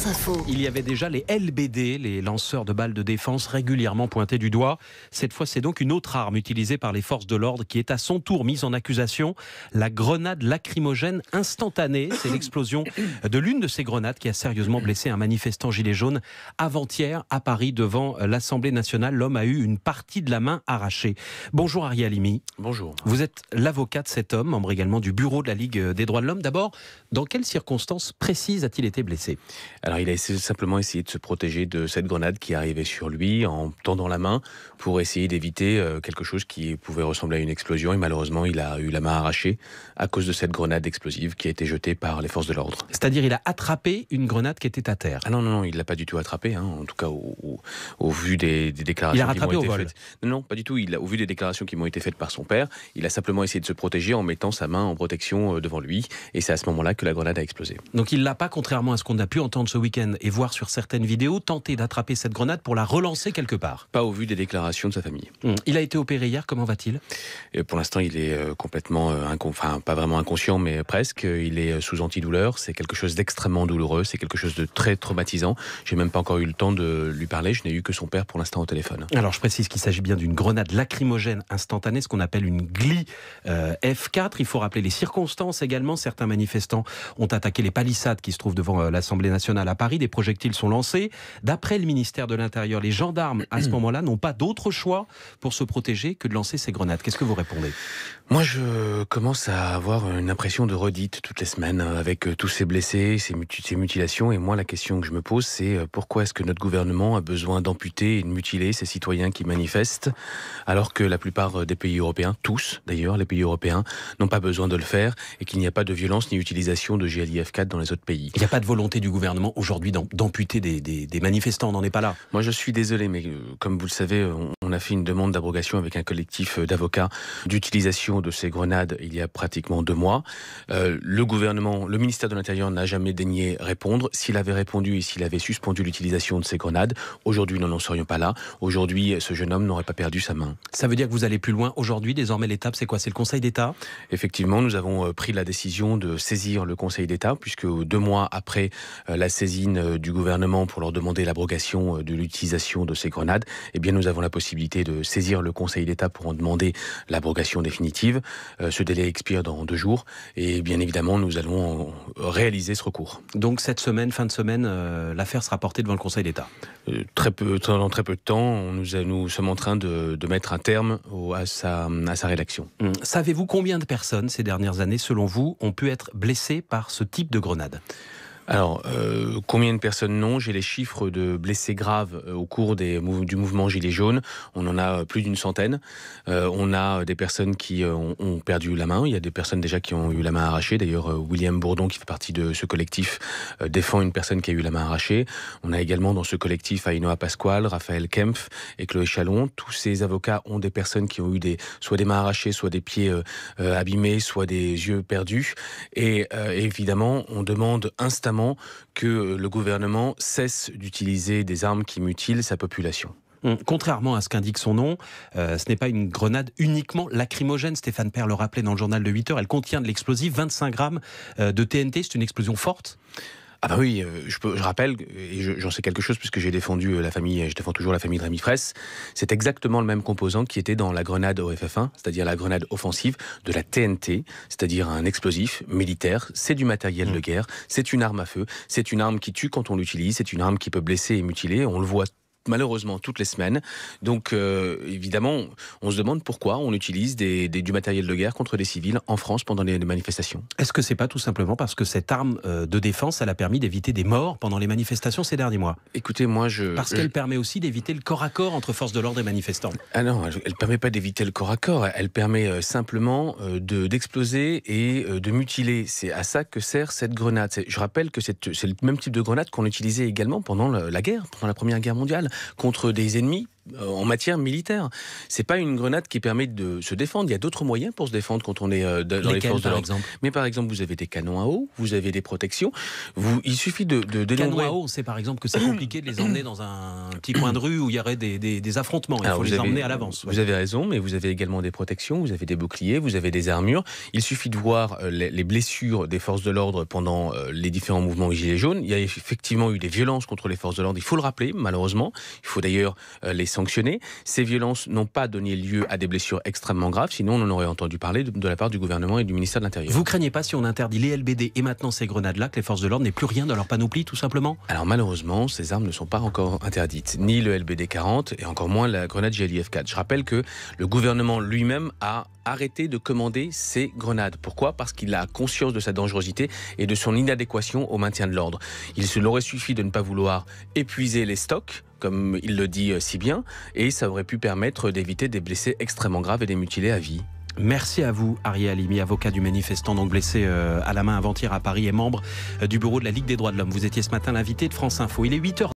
Info. Il y avait déjà les LBD, les lanceurs de balles de défense, régulièrement pointés du doigt. Cette fois, c'est donc une autre arme utilisée par les forces de l'ordre qui est à son tour mise en accusation. La grenade lacrymogène instantanée. C'est l'explosion de l'une de ces grenades qui a sérieusement blessé un manifestant gilet jaune avant-hier à Paris devant l'Assemblée nationale. L'homme a eu une partie de la main arrachée. Bonjour Ariel Halimi. Bonjour. Vous êtes l'avocat de cet homme, membre également du bureau de la Ligue des droits de l'homme. D'abord, dans quelles circonstances précises a-t-il été blessé ? Alors il a simplement essayé de se protéger de cette grenade qui arrivait sur lui en tendant la main pour essayer d'éviter quelque chose qui pouvait ressembler à une explosion, et malheureusement il a eu la main arrachée à cause de cette grenade explosive qui a été jetée par les forces de l'ordre. C'est-à-dire il a attrapé une grenade qui était à terre. Ah non, il ne l'a pas du tout attrapé, en tout cas au vu des déclarations il a rattrapé qui m'ont au été vol. faites. Non, pas du tout, au vu des déclarations qui m'ont été faites par son père, il a simplement essayé de se protéger en mettant sa main en protection devant lui, et c'est à ce moment-là que la grenade a explosé. Donc il ne l'a pas, contrairement à ce qu'on a pu entendre ce week-end et voir sur certaines vidéos, tenté d'attraper cette grenade pour la relancer quelque part. Pas au vu des déclarations de sa famille. Il a été opéré hier, comment va-t-il ? Et pour l'instant, il est complètement, pas vraiment inconscient, mais presque. Il est sous antidouleur. C'est quelque chose d'extrêmement douloureux. C'est quelque chose de très traumatisant. J'ai même pas encore eu le temps de lui parler. Je n'ai eu que son père pour l'instant au téléphone. Alors je précise qu'il s'agit bien d'une grenade lacrymogène instantanée, ce qu'on appelle une GLI F4. Il faut rappeler les circonstances également. Certains manifestants ont attaqué les palissades qui se trouvent devant l'Assemblée nationale à Paris. Des projectiles sont lancés. D'après le ministère de l'Intérieur, les gendarmes à ce moment-là n'ont pas d'autre choix pour se protéger que de lancer ces grenades. Qu'est-ce que vous répondez ? Moi, je commence à avoir une impression de redite toutes les semaines avec tous ces blessés, ces mutilations. Et moi, la question que je me pose, c'est pourquoi est-ce que notre gouvernement a besoin d'amputer et de mutiler ces citoyens qui manifestent, alors que la plupart des pays européens, tous d'ailleurs, les pays européens, n'ont pas besoin de le faire et qu'il n'y a pas de violence ni utilisation de GLI-F4 dans les autres pays. Il n'y a pas de volonté du gouvernement aujourd'hui d'amputer des manifestants, on n'en est pas là. Moi, je suis désolé, mais comme vous le savez, on a fait une demande d'abrogation avec un collectif d'avocats d'utilisation de ces grenades il y a pratiquement 2 mois. Le gouvernement, le ministère de l'Intérieur n'a jamais daigné répondre. S'il avait répondu et s'il avait suspendu l'utilisation de ces grenades, aujourd'hui, nous n'en serions pas là. Aujourd'hui, ce jeune homme n'aurait pas perdu sa main. Ça veut dire que vous allez plus loin. Aujourd'hui, désormais, l'étape, c'est quoi ? C'est le Conseil d'État ? Effectivement, nous avons pris la décision de saisir le Conseil d'État, puisque 2 mois après la saisine du gouvernement pour leur demander l'abrogation de l'utilisation de ces grenades, eh bien, nous avons la possibilité de saisir le Conseil d'État pour en demander l'abrogation définitive. Ce délai expire dans 2 jours et bien évidemment, nous allons réaliser ce recours. Donc cette semaine, fin de semaine, l'affaire sera portée devant le Conseil d'État. Dans très peu de temps, nous sommes en train de mettre un terme à sa rédaction. Savez-vous combien de personnes ces dernières années, selon vous, ont pu être blessées par ce type de grenade ? Alors, combien de personnes non ? J'ai les chiffres de blessés graves au cours du mouvement Gilets jaunes. On en a plus d'une centaine. On a des personnes qui ont perdu la main. Il y a des personnes déjà qui ont eu la main arrachée. D'ailleurs, William Bourdon, qui fait partie de ce collectif, défend une personne qui a eu la main arrachée. On a également dans ce collectif Ainhoa Pasquale, Raphaël Kempf et Chloé Chalon. Tous ces avocats ont des personnes qui ont eu soit des mains arrachées, soit des pieds abîmés, soit des yeux perdus. Et évidemment, on demande instamment que le gouvernement cesse d'utiliser des armes qui mutilent sa population. Contrairement à ce qu'indique son nom, ce n'est pas une grenade uniquement lacrymogène. Stéphane Père le rappelait dans le journal de 8 heures. Elle contient de l'explosif, 25 grammes de TNT. C'est une explosion forte. Ah bah oui, je rappelle, et j'en sais quelque chose puisque j'ai défendu je défends toujours la famille de Rémi Fraisse, c'est exactement le même composant qui était dans la grenade OFF1, c'est-à-dire la grenade offensive de la TNT, c'est-à-dire un explosif militaire, c'est du matériel de guerre, c'est une arme à feu, c'est une arme qui tue quand on l'utilise, c'est une arme qui peut blesser et mutiler, on le voit malheureusement toutes les semaines. Donc évidemment, on se demande pourquoi on utilise du matériel de guerre contre des civils en France pendant les manifestations. Est-ce que c'est pas tout simplement parce que cette arme de défense, elle a permis d'éviter des morts pendant les manifestations ces derniers mois ? Écoutez, parce qu'elle permet aussi d'éviter le corps à corps entre forces de l'ordre et manifestants. Ah non, elle permet pas d'éviter le corps à corps, elle permet simplement d'exploser et de mutiler. C'est à ça que sert cette grenade. Je rappelle que c'est le même type de grenade qu'on utilisait également pendant la guerre, pendant la Première Guerre mondiale, contre des ennemis en matière militaire. C'est pas une grenade qui permet de se défendre. Il y a d'autres moyens pour se défendre quand on est dans les forces de l'ordre. Mais par exemple, vous avez des canons à eau, vous avez des protections. Il suffit de dénombrer. Canons à eau, c'est par exemple que c'est compliqué de les emmener dans un petit coin de rue où il y aurait des affrontements. Il faut les emmener à l'avance. Vous avez raison, mais vous avez également des protections, vous avez des boucliers, vous avez des armures. Il suffit de voir les blessures des forces de l'ordre pendant les différents mouvements Gilets jaunes. Il y a effectivement eu des violences contre les forces de l'ordre. Il faut le rappeler, malheureusement. Il faut d'ailleurs les sanctionner. Ces violences n'ont pas donné lieu à des blessures extrêmement graves, sinon on en aurait entendu parler de la part du gouvernement et du ministère de l'Intérieur. Vous craignez pas, si on interdit les LBD et maintenant ces grenades-là, que les forces de l'ordre n'aient plus rien dans leur panoplie, tout simplement? Alors malheureusement, ces armes ne sont pas encore interdites, ni le LBD 40 et encore moins la grenade GLIF 4. Je rappelle que le gouvernement lui-même a arrêté de commander ces grenades. Pourquoi ? Parce qu'il a conscience de sa dangerosité et de son inadéquation au maintien de l'ordre. Il se l'aurait suffi de ne pas vouloir épuiser les stocks, comme il le dit si bien, et ça aurait pu permettre d'éviter des blessés extrêmement graves et des mutilés à vie. Merci à vous, Arié Halimi, avocat du manifestant donc blessé à la main avant-hier à Paris et membre du bureau de la Ligue des droits de l'homme. Vous étiez ce matin l'invité de France Info. Il est 8h.